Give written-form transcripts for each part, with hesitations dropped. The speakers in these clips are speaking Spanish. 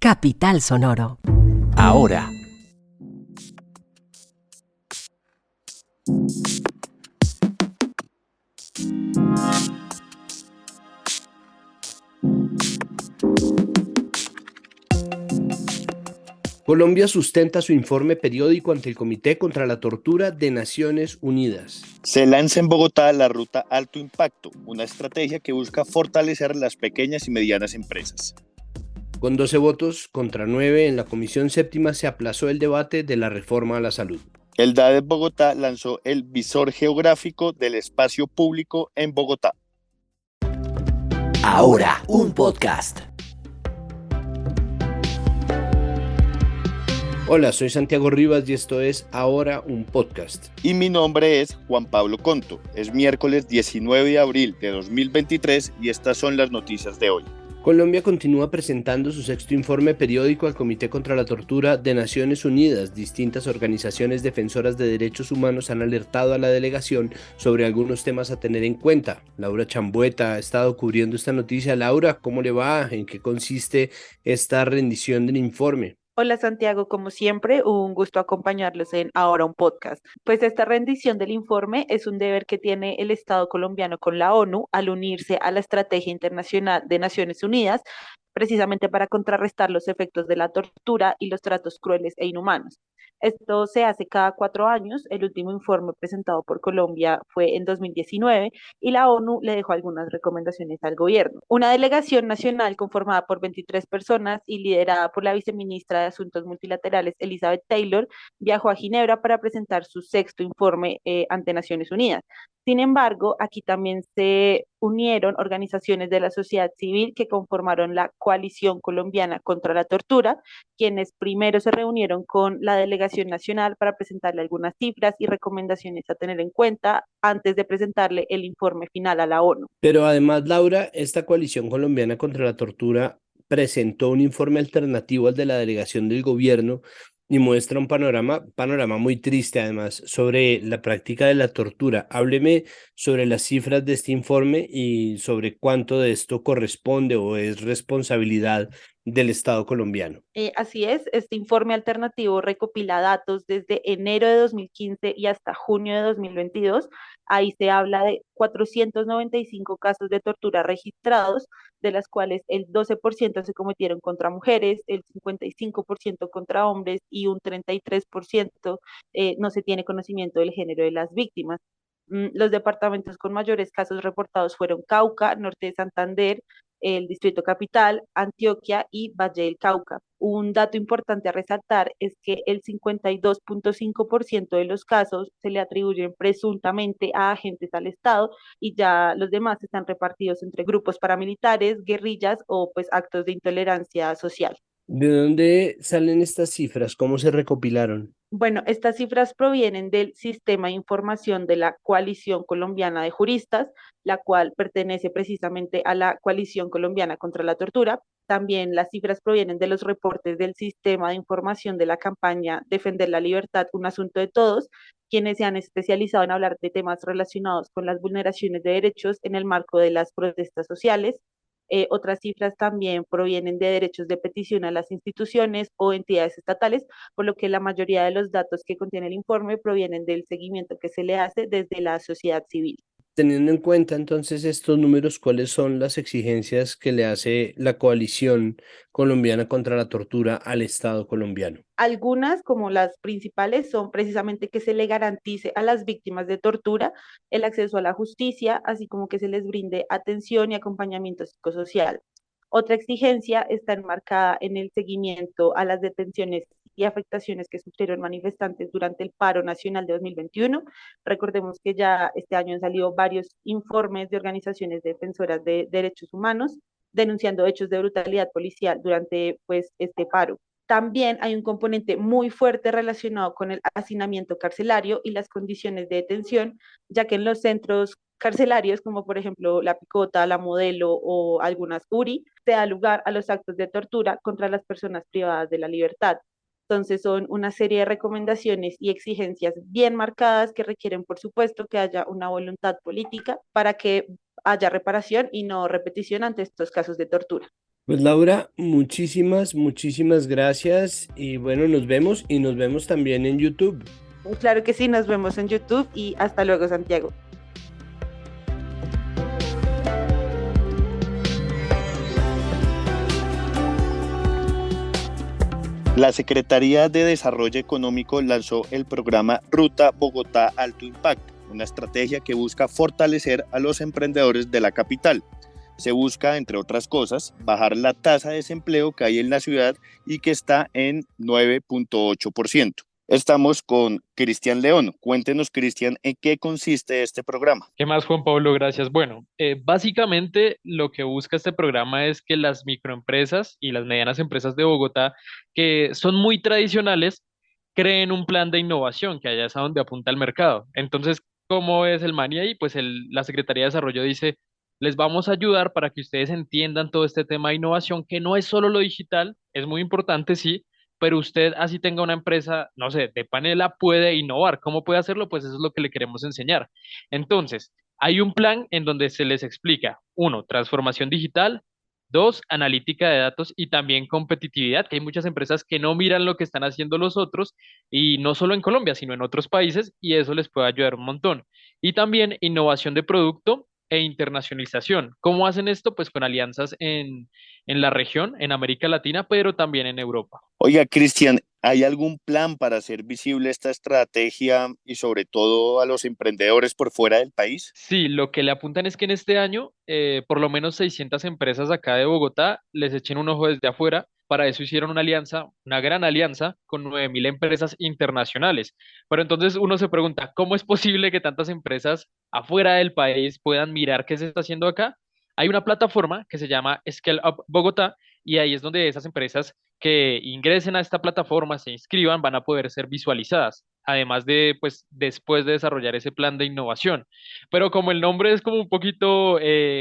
Capital Sonoro. Ahora. Colombia sustenta su informe periódico ante el Comité contra la Tortura de Naciones Unidas. Se lanza en Bogotá la ruta Alto Impacto, una estrategia que busca fortalecer las pequeñas y medianas empresas. Con 12 votos contra 9 en la Comisión Séptima se aplazó el debate de la reforma a la salud. El DADE Bogotá lanzó el visor geográfico del espacio público en Bogotá. Ahora, un podcast. Hola, soy Santiago Rivas y esto es Ahora un podcast. Y mi nombre es Juan Pablo Conto. Es miércoles 19 de abril de 2023 y estas son las noticias de hoy. Colombia continúa presentando su sexto informe periódico al Comité contra la Tortura de Naciones Unidas. Distintas organizaciones defensoras de derechos humanos han alertado a la delegación sobre algunos temas a tener en cuenta. Laura Chambueta ha estado cubriendo esta noticia. Laura, ¿cómo le va? ¿En qué consiste esta rendición del informe? Hola Santiago, como siempre, un gusto acompañarlos en Ahora un podcast. Pues esta rendición del informe es un deber que tiene el Estado colombiano con la ONU al unirse a la Estrategia Internacional de Naciones Unidas, precisamente para contrarrestar los efectos de la tortura y los tratos crueles e inhumanos. Esto se hace cada 4 años. El último informe presentado por Colombia fue en 2019 y la ONU le dejó algunas recomendaciones al gobierno. Una delegación nacional conformada por 23 personas y liderada por la viceministra de Asuntos Multilaterales, Elizabeth Taylor, viajó a Ginebra para presentar su sexto informe ante Naciones Unidas. Sin embargo, aquí también se unieron organizaciones de la sociedad civil que conformaron la Coalición Colombiana contra la Tortura, quienes primero se reunieron con la delegación nacional para presentarle algunas cifras y recomendaciones a tener en cuenta antes de presentarle el informe final a la ONU. Pero además, Laura, esta Coalición Colombiana contra la Tortura presentó un informe alternativo al de la delegación del gobierno y muestra un panorama muy triste, además, sobre la práctica de la tortura. Hábleme sobre las cifras de este informe y sobre cuánto de esto corresponde o es responsabilidad del Estado colombiano. Así es, este informe alternativo recopila datos desde enero de 2015 y hasta junio de 2022. Ahí se habla de 495 casos de tortura registrados, de las cuales el 12% se cometieron contra mujeres, el 55% contra hombres y un 33% no se tiene conocimiento del género de las víctimas. Los departamentos con mayores casos reportados fueron Cauca, Norte de Santander, el Distrito Capital, Antioquia y Valle del Cauca. Un dato importante a resaltar es que el 52.5% de los casos se le atribuyen presuntamente a agentes al Estado y ya los demás están repartidos entre grupos paramilitares, guerrillas o pues actos de intolerancia social. ¿De dónde salen estas cifras? ¿Cómo se recopilaron? Bueno, estas cifras provienen del Sistema de Información de la Coalición Colombiana de Juristas, la cual pertenece precisamente a la Coalición Colombiana contra la Tortura. También las cifras provienen de los reportes del Sistema de Información de la campaña Defender la Libertad, un asunto de todos, quienes se han especializado en hablar de temas relacionados con las vulneraciones de derechos en el marco de las protestas sociales. Otras cifras también provienen de derechos de petición a las instituciones o entidades estatales, por lo que la mayoría de los datos que contiene el informe provienen del seguimiento que se le hace desde la sociedad civil. Teniendo en cuenta entonces estos números, ¿cuáles son las exigencias que le hace la Coalición Colombiana contra la Tortura al Estado colombiano? Algunas, como las principales, son precisamente que se le garantice a las víctimas de tortura el acceso a la justicia, así como que se les brinde atención y acompañamiento psicosocial. Otra exigencia está enmarcada en el seguimiento a las detenciones y afectaciones que sufrieron manifestantes durante el paro nacional de 2021. Recordemos que ya este año han salido varios informes de organizaciones defensoras de derechos humanos denunciando hechos de brutalidad policial durante pues este paro. También hay un componente muy fuerte relacionado con el hacinamiento carcelario y las condiciones de detención, ya que en los centros carcelarios, como por ejemplo la Picota, la Modelo o algunas URI, se da lugar a los actos de tortura contra las personas privadas de la libertad. Entonces son una serie de recomendaciones y exigencias bien marcadas que requieren, por supuesto, que haya una voluntad política para que haya reparación y no repetición ante estos casos de tortura. Pues Laura, muchísimas gracias y bueno, nos vemos también en YouTube. Claro que sí, nos vemos en YouTube y hasta luego, Santiago. La Secretaría de Desarrollo Económico lanzó el programa Ruta Bogotá Alto Impacto, una estrategia que busca fortalecer a los emprendedores de la capital. Se busca, entre otras cosas, bajar la tasa de desempleo que hay en la ciudad y que está en 9.8%. Estamos con Cristian León. Cuéntenos, Cristian, ¿en qué consiste este programa? ¿Qué más, Juan Pablo? Gracias. Bueno, básicamente lo que busca este programa es que las microempresas y las medianas empresas de Bogotá, que son muy tradicionales, creen un plan de innovación, que allá es a donde apunta el mercado. Entonces, ¿cómo es el MANI ahí? Pues la Secretaría de Desarrollo dice, les vamos a ayudar para que ustedes entiendan todo este tema de innovación, que no es solo lo digital, es muy importante, sí, pero usted así tenga una empresa, no sé, de panela, puede innovar. ¿Cómo puede hacerlo? Pues eso es lo que le queremos enseñar. Entonces, hay un plan en donde se les explica, uno, transformación digital, dos, analítica de datos y también competitividad, que hay muchas empresas que no miran lo que están haciendo los otros y no solo en Colombia, sino en otros países y eso les puede ayudar un montón. Y también innovación de producto e internacionalización. ¿Cómo hacen esto? Pues con alianzas en la región, en América Latina, pero también en Europa. Oiga, Cristian, ¿hay algún plan para hacer visible esta estrategia y sobre todo a los emprendedores por fuera del país? Sí, lo que le apuntan es que en este año, por lo menos 600 empresas acá de Bogotá les echen un ojo desde afuera. Para eso hicieron una alianza, una gran alianza con 9.000 empresas internacionales. Pero entonces uno se pregunta, ¿cómo es posible que tantas empresas afuera del país puedan mirar qué se está haciendo acá? Hay una plataforma que se llama Scale Up Bogotá y ahí es donde esas empresas que ingresen a esta plataforma, se inscriban, van a poder ser visualizadas, además de, pues, después de desarrollar ese plan de innovación. Pero como el nombre es como un poquito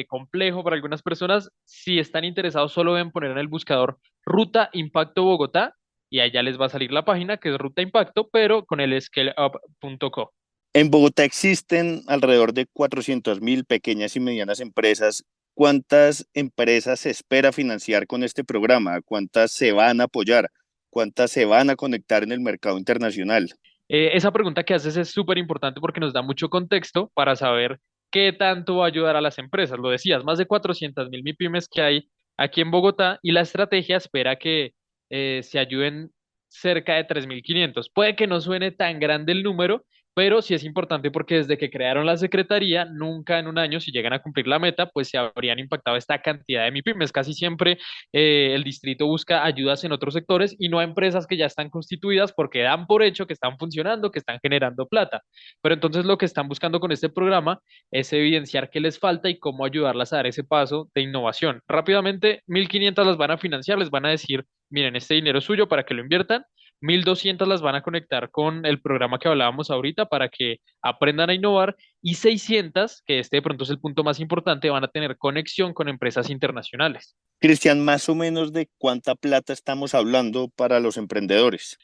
complejo para algunas personas, si están interesados solo deben poner en el buscador Ruta Impacto Bogotá y allá les va a salir la página que es Ruta Impacto, pero con el scaleup.co. En Bogotá existen alrededor de 400.000 pequeñas y medianas empresas. ¿Cuántas empresas se espera financiar con este programa? ¿Cuántas se van a apoyar? ¿Cuántas se van a conectar en el mercado internacional? Esa pregunta que haces es súper importante porque nos da mucho contexto para saber qué tanto va a ayudar a las empresas. Lo decías, más de 400.000 MIPYMES que hay aquí en Bogotá y la estrategia espera que se ayuden cerca de 3.500. Puede que no suene tan grande el número, pero sí es importante porque desde que crearon la secretaría, nunca en un año, si llegan a cumplir la meta, pues se habrían impactado esta cantidad de MIPYMES. Casi siempre el distrito busca ayudas en otros sectores y no a empresas que ya están constituidas porque dan por hecho que están funcionando, que están generando plata. Pero entonces lo que están buscando con este programa es evidenciar qué les falta y cómo ayudarlas a dar ese paso de innovación. Rápidamente, 1.500 las van a financiar, les van a decir, miren, este dinero es suyo para que lo inviertan. 1.200 las van a conectar con el programa que hablábamos ahorita para que aprendan a innovar y 600, que este de pronto es el punto más importante, van a tener conexión con empresas internacionales. Cristian, más o menos de cuánta plata estamos hablando para los emprendedores.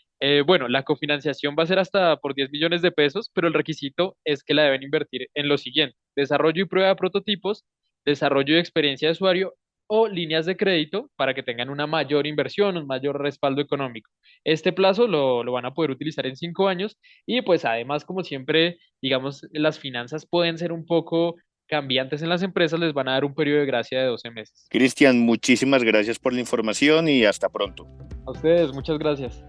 Bueno, la cofinanciación va a ser hasta por 10 millones de pesos, pero el requisito es que la deben invertir en lo siguiente: desarrollo y prueba de prototipos, desarrollo de experiencia de usuario o líneas de crédito para que tengan una mayor inversión, un mayor respaldo económico. Este plazo lo van a poder utilizar en 5 años y pues además, como siempre, digamos, las finanzas pueden ser un poco cambiantes en las empresas, les van a dar un periodo de gracia de 12 meses. Cristian, muchísimas gracias por la información y hasta pronto. A ustedes, muchas gracias.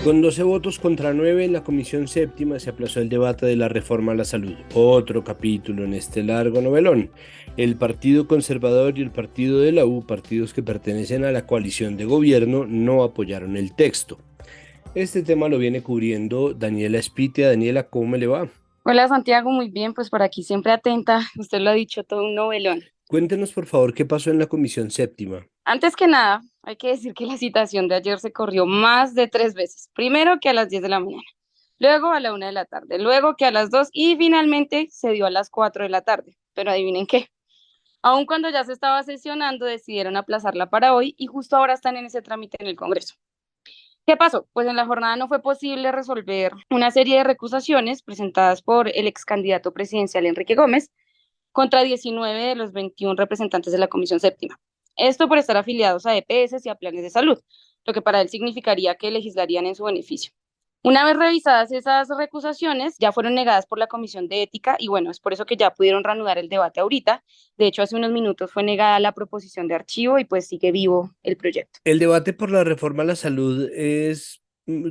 Con 12 votos contra 9 en la Comisión Séptima se aplazó el debate de la reforma a la salud. Otro capítulo en este largo novelón. El Partido Conservador y el Partido de la U, partidos que pertenecen a la coalición de gobierno, no apoyaron el texto. Este tema lo viene cubriendo Daniela Espitia. Daniela, ¿cómo me le va? Hola Santiago, muy bien, pues por aquí siempre atenta, usted lo ha dicho, todo un novelón. Cuéntenos por favor qué pasó en la Comisión Séptima. Antes que nada, hay que decir que la citación de ayer se corrió más de 3 veces. Primero que a las 10 de la mañana, luego a la 1 de la tarde, luego que a las 2 y finalmente se dio a las 4 de la tarde. Pero adivinen qué, aun cuando ya se estaba sesionando, decidieron aplazarla para hoy y justo ahora están en ese trámite en el Congreso. ¿Qué pasó? Pues en la jornada no fue posible resolver una serie de recusaciones presentadas por el ex candidato presidencial Enrique Gómez contra 19 de los 21 representantes de la Comisión Séptima. Esto por estar afiliados a EPS y a planes de salud, lo que para él significaría que legislarían en su beneficio. Una vez revisadas esas recusaciones, ya fueron negadas por la Comisión de Ética y bueno, es por eso que ya pudieron reanudar el debate ahorita. De hecho, hace unos minutos fue negada la proposición de archivo y pues sigue vivo el proyecto. El debate por la reforma a la salud es,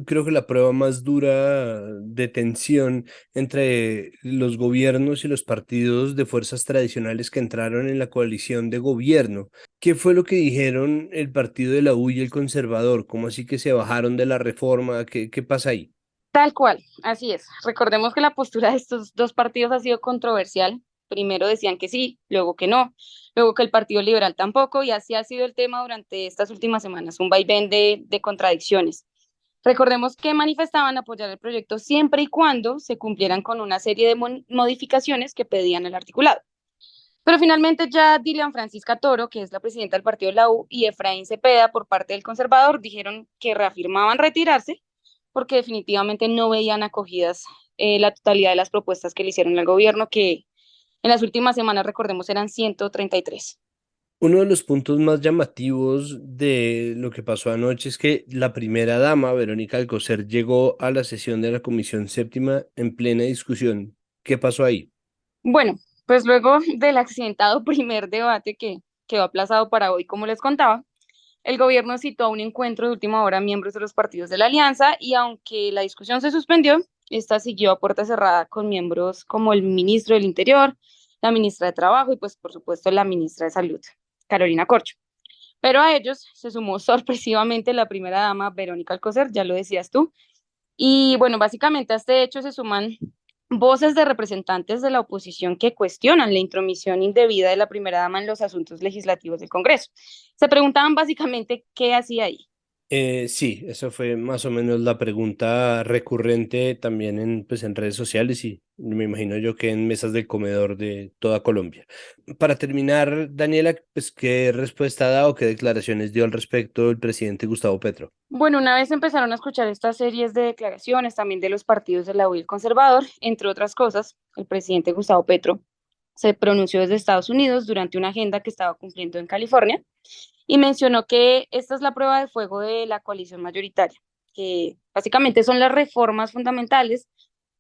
creo que la prueba más dura de tensión entre los gobiernos y los partidos de fuerzas tradicionales que entraron en la coalición de gobierno. ¿Qué fue lo que dijeron el partido de la U y el conservador? ¿Cómo así que se bajaron de la reforma? ¿Qué pasa ahí? Tal cual, así es. Recordemos que la postura de estos dos partidos ha sido controversial. Primero decían que sí, luego que no, luego que el Partido Liberal tampoco, y así ha sido el tema durante estas últimas semanas, un vaivén de contradicciones. Recordemos que manifestaban apoyar el proyecto siempre y cuando se cumplieran con una serie de modificaciones que pedían el articulado. Pero finalmente ya Dilian Francisca Toro, que es la presidenta del partido de la U, y Efraín Cepeda, por parte del conservador, dijeron que reafirmaban retirarse porque definitivamente no veían acogidas la totalidad de las propuestas que le hicieron al gobierno, que en las últimas semanas, recordemos, eran 133. Uno de los puntos más llamativos de lo que pasó anoche es que la primera dama, Verónica Alcocer, llegó a la sesión de la Comisión Séptima en plena discusión. ¿Qué pasó ahí? Bueno, pues luego del accidentado primer debate que quedó aplazado para hoy, como les contaba, el gobierno citó a un encuentro de última hora a miembros de los partidos de la alianza y aunque la discusión se suspendió, esta siguió a puerta cerrada con miembros como el ministro del Interior, la ministra de Trabajo y pues por supuesto la ministra de Salud, Carolina Corcho. Pero a ellos se sumó sorpresivamente la primera dama, Verónica Alcocer, ya lo decías tú. Y bueno, básicamente a este hecho se suman voces de representantes de la oposición que cuestionan la intromisión indebida de la primera dama en los asuntos legislativos del Congreso. Se preguntaban básicamente qué hacía ahí. Sí, eso fue más o menos la pregunta recurrente también pues, en redes sociales y me imagino yo que en mesas del comedor de toda Colombia. Para terminar, Daniela, pues, ¿qué respuesta ha dado, qué declaraciones dio al respecto el presidente Gustavo Petro? Bueno, una vez empezaron a escuchar estas series de declaraciones también de los partidos de la U y el Conservador, entre otras cosas, el presidente Gustavo Petro se pronunció desde Estados Unidos durante una agenda que estaba cumpliendo en California y mencionó que esta es la prueba de fuego de la coalición mayoritaria, que básicamente son las reformas fundamentales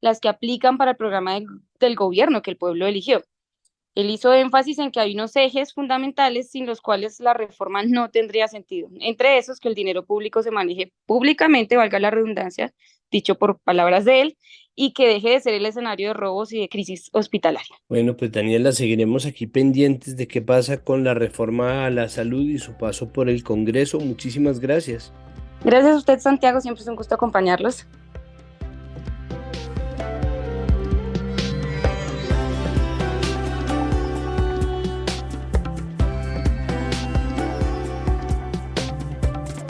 las que aplican para el programa del gobierno que el pueblo eligió. Él hizo énfasis en que hay unos ejes fundamentales sin los cuales la reforma no tendría sentido. Entre esos, que el dinero público se maneje públicamente, valga la redundancia, dicho por palabras de él, y que deje de ser el escenario de robos y de crisis hospitalaria. Bueno, pues Daniela, seguiremos aquí pendientes de qué pasa con la reforma a la salud y su paso por el Congreso. Muchísimas gracias. Gracias a usted, Santiago, siempre es un gusto acompañarlos.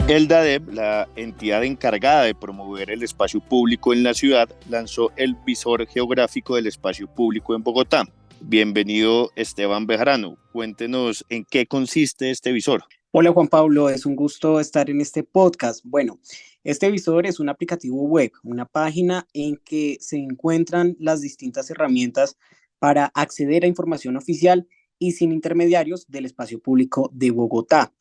El DADEP, la entidad encargada de promover el espacio público en la ciudad, lanzó el visor geográfico del espacio público en Bogotá. Bienvenido, Esteban Bejarano. Cuéntenos en qué consiste este visor. Hola Juan Pablo, es un gusto estar en este podcast. Bueno, este visor es un aplicativo web, una página en que se encuentran las distintas herramientas para acceder a información oficial y sin intermediarios del espacio público de Bogotá.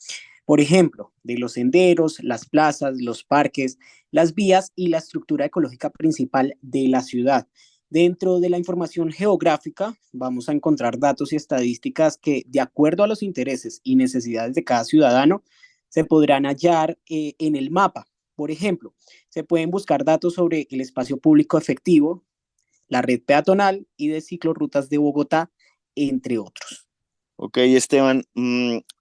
Por ejemplo, de los senderos, las plazas, los parques, las vías y la estructura ecológica principal de la ciudad. Dentro de la información geográfica vamos a encontrar datos y estadísticas que, de acuerdo a los intereses y necesidades de cada ciudadano, se podrán hallar en el mapa. Por ejemplo, se pueden buscar datos sobre el espacio público efectivo, la red peatonal y de ciclorrutas de Bogotá, entre otros. Ok, Esteban,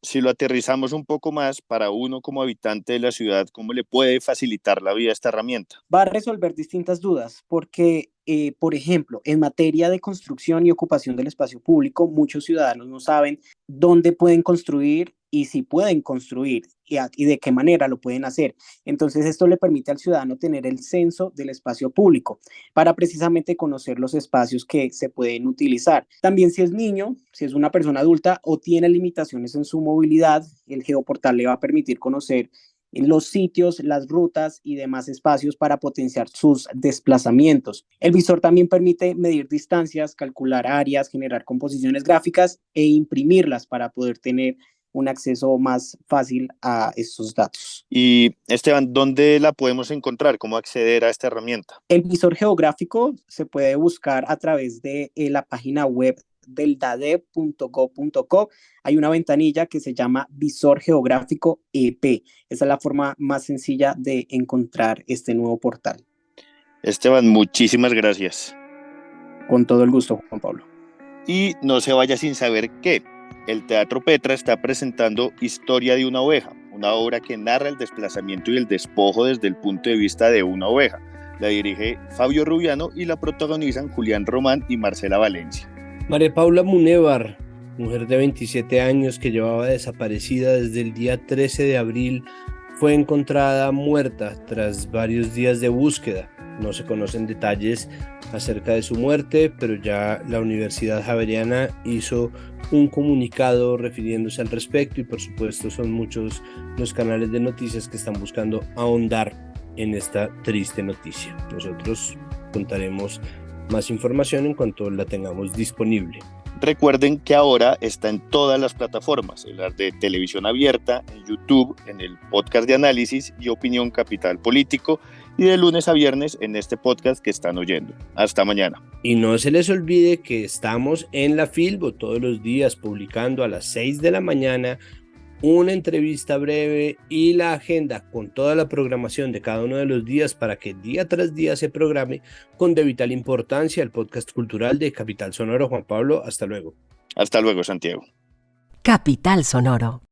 si lo aterrizamos un poco más, para uno como habitante de la ciudad, ¿cómo le puede facilitar la vida esta herramienta? Va a resolver distintas dudas porque, por ejemplo, en materia de construcción y ocupación del espacio público, muchos ciudadanos no saben dónde pueden construir y si pueden construir y de qué manera lo pueden hacer. Entonces, esto le permite al ciudadano tener el censo del espacio público para precisamente conocer los espacios que se pueden utilizar. También si es niño, si es una persona adulta o tiene limitaciones en su movilidad, el geoportal le va a permitir conocer los sitios, las rutas y demás espacios para potenciar sus desplazamientos. El visor también permite medir distancias, calcular áreas, generar composiciones gráficas e imprimirlas para poder tener un acceso más fácil a estos datos. Y Esteban, ¿dónde la podemos encontrar? ¿Cómo acceder a esta herramienta? El visor geográfico se puede buscar a través de la página web del dadep.gov.co. Hay una ventanilla que se llama Visor Geográfico EP. Esa es la forma más sencilla de encontrar este nuevo portal. Esteban, muchísimas gracias. Con todo el gusto, Juan Pablo. Y no se vaya sin saber que el Teatro Petra está presentando Historia de una oveja, una obra que narra el desplazamiento y el despojo desde el punto de vista de una oveja. La dirige Fabio Rubiano y la protagonizan Julián Román y Marcela Valencia. María Paula Munévar, mujer de 27 años que llevaba desaparecida desde el día 13 de abril, fue encontrada muerta tras varios días de búsqueda. No se conocen detalles acerca de su muerte, pero ya la Universidad Javeriana hizo un comunicado refiriéndose al respecto y por supuesto son muchos los canales de noticias que están buscando ahondar en esta triste noticia. Nosotros contaremos más información en cuanto la tengamos disponible. Recuerden que ahora está en todas las plataformas, en las de televisión abierta, en YouTube, en el podcast de análisis y opinión Capital Político y de lunes a viernes en este podcast que están oyendo. Hasta mañana. Y no se les olvide que estamos en la Filbo todos los días publicando a las 6 de la mañana una entrevista breve y la agenda con toda la programación de cada uno de los días para que día tras día se programe con de vital importancia el podcast cultural de Capital Sonoro. Juan Pablo, hasta luego. Hasta luego, Santiago. Capital Sonoro.